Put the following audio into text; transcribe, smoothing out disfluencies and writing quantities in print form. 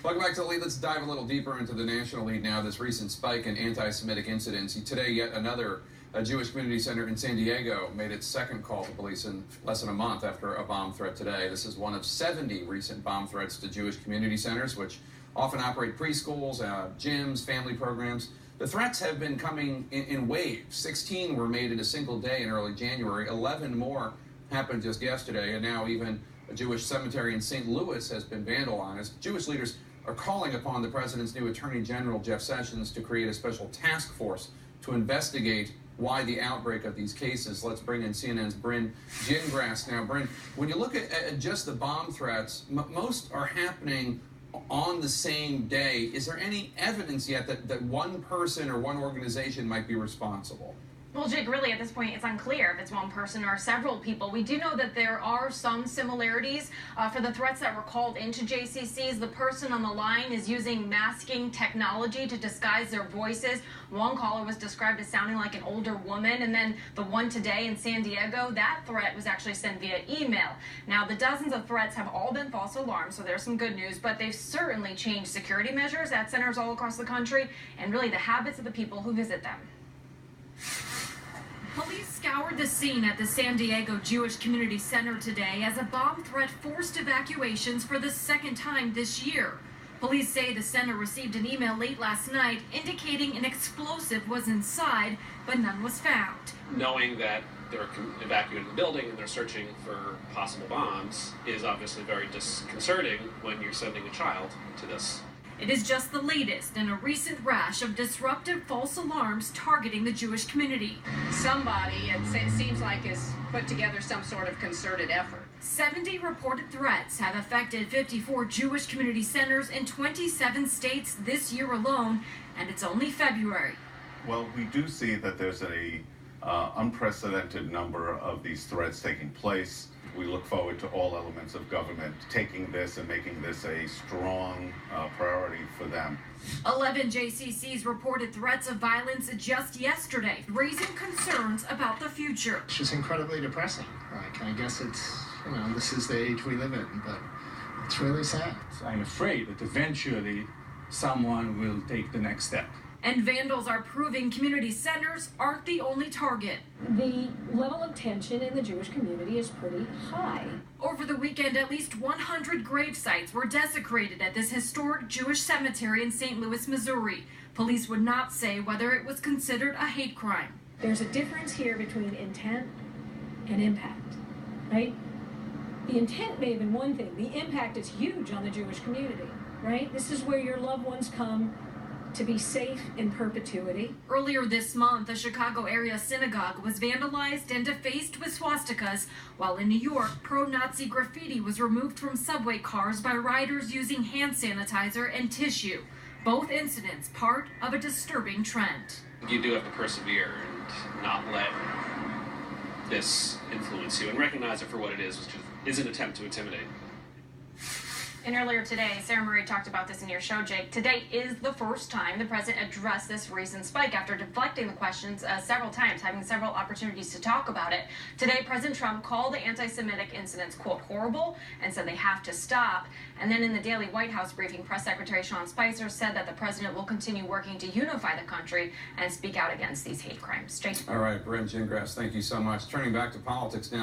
Welcome back to the lead. Let's dive a little deeper into the national lead now. This recent spike in anti-Semitic incidents. Today, yet another Jewish community center in San Diego made its second call to police in less than a month after a bomb threat today. This is one of 70 recent bomb threats to Jewish community centers, which often operate preschools, gyms, family programs. The threats have been coming in waves. 16 were made in a single day in early January. 11 more happened just yesterday, and now even a Jewish cemetery in St. Louis has been vandalized. Jewish leaders are calling upon the president's new Attorney General, Jeff Sessions, to create a special task force to investigate why the outbreak of these cases. Let's bring in CNN's Bryn Gingras now. Bryn, when you look at just the bomb threats, most are happening on the same day. Is there any evidence yet that one person or one organization might be responsible? Well, Jake, really at this point, it's unclear if it's one person or several people. We do know that there are some similarities for the threats that were called into JCCs. The person on the line is using masking technology to disguise their voices. One caller was described as sounding like an older woman, and then the one today in San Diego, that threat was actually sent via email. Now, the dozens of threats have all been false alarms, so there's some good news, but they've certainly changed security measures at centers all across the country and really the habits of the people who visit them. Police scoured the scene at the San Diego Jewish Community Center today as a bomb threat forced evacuations for the second time this year. Police say the center received an email late last night indicating an explosive was inside, but none was found. Knowing that they're evacuating the building and they're searching for possible bombs is obviously very disconcerting when you're sending a child to this. It is just the latest in a recent rash of disruptive false alarms targeting the Jewish community. Somebody, it seems like, has put together some sort of concerted effort. 70 reported threats have affected 54 Jewish community centers in 27 states this year alone, and it's only February. Well, we do see that there's a unprecedented number of these threats taking place. We look forward to all elements of government taking this and making this a strong priority for them. 11 JCCs reported threats of violence just yesterday, raising concerns about the future. It's just incredibly depressing. Like, I guess it's, this is the age we live in, but it's really sad. I'm afraid that eventually someone will take the next step. And vandals are proving community centers aren't the only target. The level of tension in the Jewish community is pretty high. Over the weekend, at least 100 grave sites were desecrated at this historic Jewish cemetery in St. Louis, Missouri. Police would not say whether it was considered a hate crime. There's a difference here between intent and impact, right? The intent may have been one thing. The impact is huge on the Jewish community, right? This is where your loved ones come to be safe in perpetuity. Earlier this month, a Chicago area synagogue was vandalized and defaced with swastikas, while in New York, pro-Nazi graffiti was removed from subway cars by riders using hand sanitizer and tissue. Both incidents part of a disturbing trend. You do have to persevere and not let this influence you and recognize it for what it is, which is an attempt to intimidate. And earlier today, Sarah Marie talked about this in your show, Jake. Today is the first time the president addressed this recent spike after deflecting the questions several times, having several opportunities to talk about it. Today, President Trump called the anti-Semitic incidents, quote, horrible, and said they have to stop. And then in the daily White House briefing, Press Secretary Sean Spicer said that the president will continue working to unify the country and speak out against these hate crimes. Jake. All right, Bryn Gingras, thank you so much. Turning back to politics now.